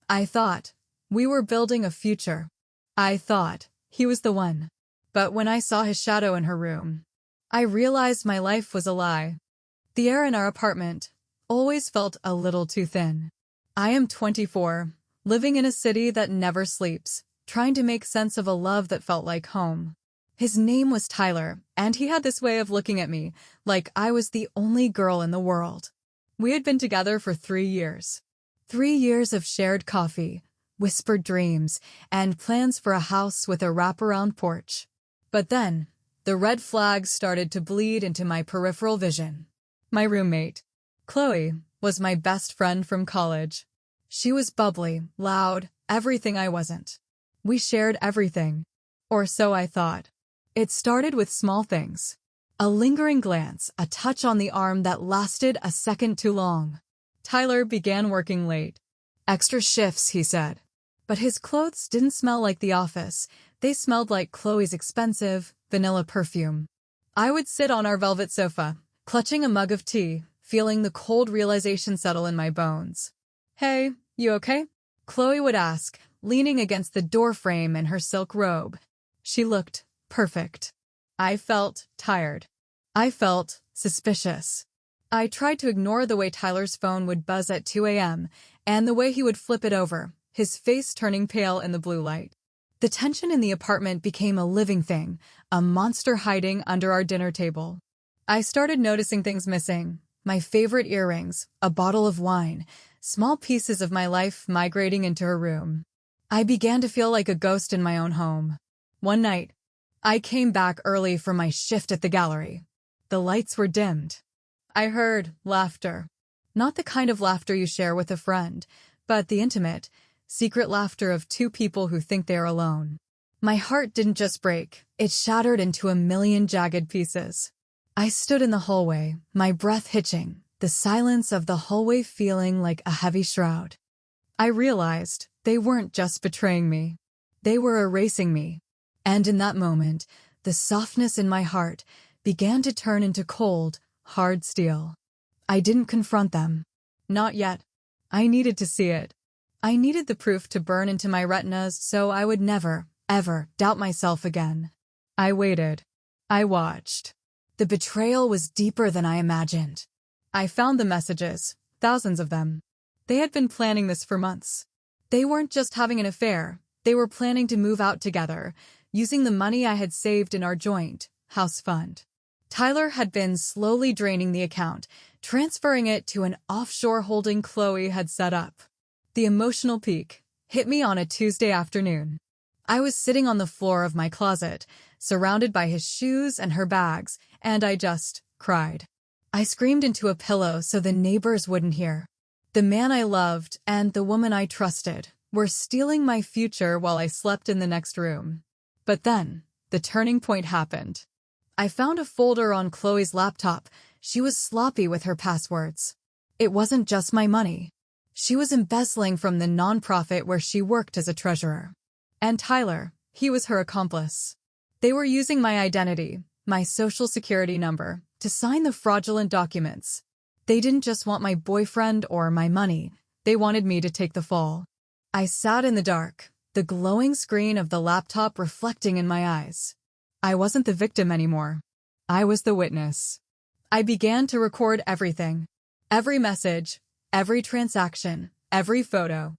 I thought we were building a future. I thought he was the one. But when I saw his shadow in her room, I realized my life was a lie. The air in our apartment always felt a little too thin. I am 24, living in a city that never sleeps, trying to make sense of a love that felt like home. His name was Tyler, and he had this way of looking at me like I was the only girl in the world. We had been together for 3 years. 3 years of shared coffee, whispered dreams, and plans for a house with a wraparound porch. But then, the red flags started to bleed into my peripheral vision. My roommate, Chloe, was my best friend from college. She was bubbly, loud, everything I wasn't. We shared everything. Or so I thought. It started with small things. A lingering glance, a touch on the arm that lasted a second too long. Tyler began working late. Extra shifts, he said. But his clothes didn't smell like the office. They smelled like Chloe's expensive, vanilla perfume. I would sit on our velvet sofa, clutching a mug of tea, feeling the cold realization settle in my bones. Hey, you okay? Chloe would ask, leaning against the doorframe in her silk robe. She looked perfect. I felt tired. I felt suspicious. I tried to ignore the way Tyler's phone would buzz at 2 a.m. and the way he would flip it over, his face turning pale in the blue light. The tension in the apartment became a living thing, a monster hiding under our dinner table. I started noticing things missing. My favorite earrings, a bottle of wine, small pieces of my life migrating into her room. I began to feel like a ghost in my own home. One night, I came back early from my shift at the gallery. The lights were dimmed. I heard laughter. Not the kind of laughter you share with a friend, but the intimate, secret laughter of two people who think they are alone. My heart didn't just break, it shattered into a million jagged pieces. I stood in the hallway, my breath hitching, the silence of the hallway feeling like a heavy shroud. I realized they weren't just betraying me. They were erasing me. And in that moment, the softness in my heart began to turn into cold, hard steel. I didn't confront them. Not yet. I needed to see it. I needed the proof to burn into my retinas so I would never, ever doubt myself again. I waited. I watched. The betrayal was deeper than I imagined. I found the messages, thousands of them. They had been planning this for months. They weren't just having an affair. They were planning to move out together, using the money I had saved in our joint house fund. Tyler had been slowly draining the account, transferring it to an offshore holding Chloe had set up. The emotional peak hit me on a Tuesday afternoon. I was sitting on the floor of my closet, surrounded by his shoes and her bags, and I just cried. I screamed into a pillow so the neighbors wouldn't hear. The man I loved and the woman I trusted were stealing my future while I slept in the next room. But then, the turning point happened. I found a folder on Chloe's laptop. She was sloppy with her passwords. It wasn't just my money. She was embezzling from the nonprofit where she worked as a treasurer. And Tyler, he was her accomplice. They were using my identity, my social security number, to sign the fraudulent documents. They didn't just want my boyfriend or my money. They wanted me to take the fall. I sat in the dark, the glowing screen of the laptop reflecting in my eyes. I wasn't the victim anymore. I was the witness. I began to record everything. Every message, every transaction, every photo.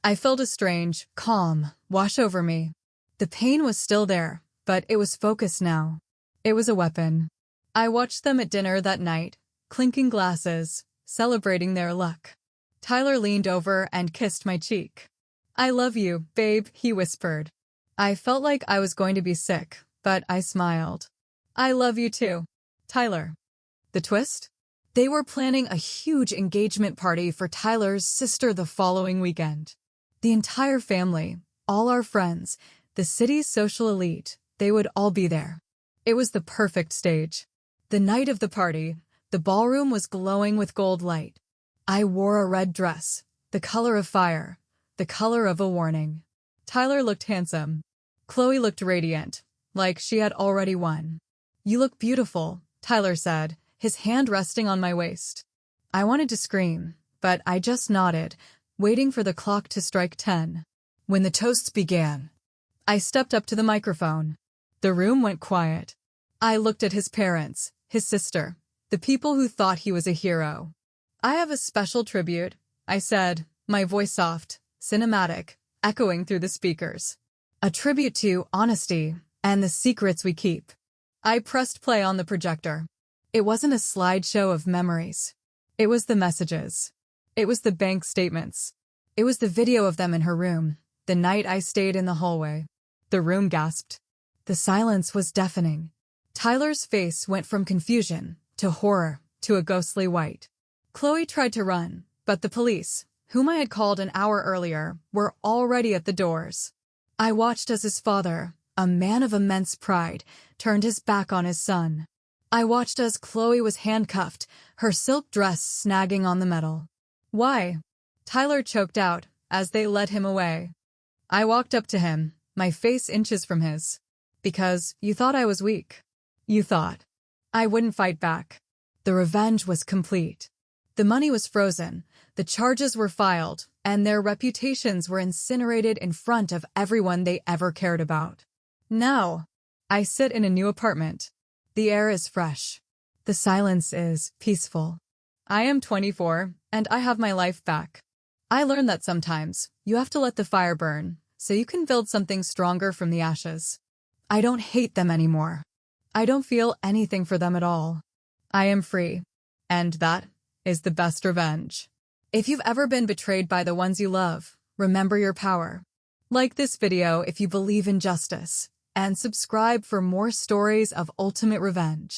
I felt a strange, calm, wash over me. The pain was still there, but it was focused now. It was a weapon. I watched them at dinner that night, clinking glasses, celebrating their luck. Tyler leaned over and kissed my cheek. "I love you, babe," he whispered. I felt like I was going to be sick, but I smiled. "I love you too, Tyler." The twist? They were planning a huge engagement party for Tyler's sister the following weekend. The entire family, all our friends, the city's social elite, they would all be there. It was the perfect stage. The night of the party, the ballroom was glowing with gold light. I wore a red dress, the color of fire, the color of a warning. Tyler looked handsome. Chloe looked radiant, like she had already won. "You look beautiful," Tyler said, his hand resting on my waist. I wanted to scream, but I just nodded, waiting for the clock to strike 10. When the toasts began, I stepped up to the microphone. The room went quiet. I looked at his parents, his sister, the people who thought he was a hero. "I have a special tribute," I said, my voice soft, cinematic, echoing through the speakers. "A tribute to honesty and the secrets we keep." I pressed play on the projector. It wasn't a slideshow of memories. It was the messages. It was the bank statements. It was the video of them in her room, the night I stayed in the hallway. The room gasped. The silence was deafening. Tyler's face went from confusion to horror to a ghostly white. Chloe tried to run, but the police, whom I had called an hour earlier, were already at the doors. I watched as his father, a man of immense pride, turned his back on his son. I watched as Chloe was handcuffed, her silk dress snagging on the metal. "Why?" Tyler choked out as they led him away. I walked up to him, my face inches from his. "Because you thought I was weak. You thought I wouldn't fight back." The revenge was complete. The money was frozen, the charges were filed, and their reputations were incinerated in front of everyone they ever cared about. Now, I sit in a new apartment. The air is fresh. The silence is peaceful. I am 24, and I have my life back. I learned that sometimes you have to let the fire burn, so you can build something stronger from the ashes. I don't hate them anymore. I don't feel anything for them at all. I am free, and that is the best revenge. If you've ever been betrayed by the ones you love, remember your power. Like this video if you believe in justice, and subscribe for more stories of ultimate revenge.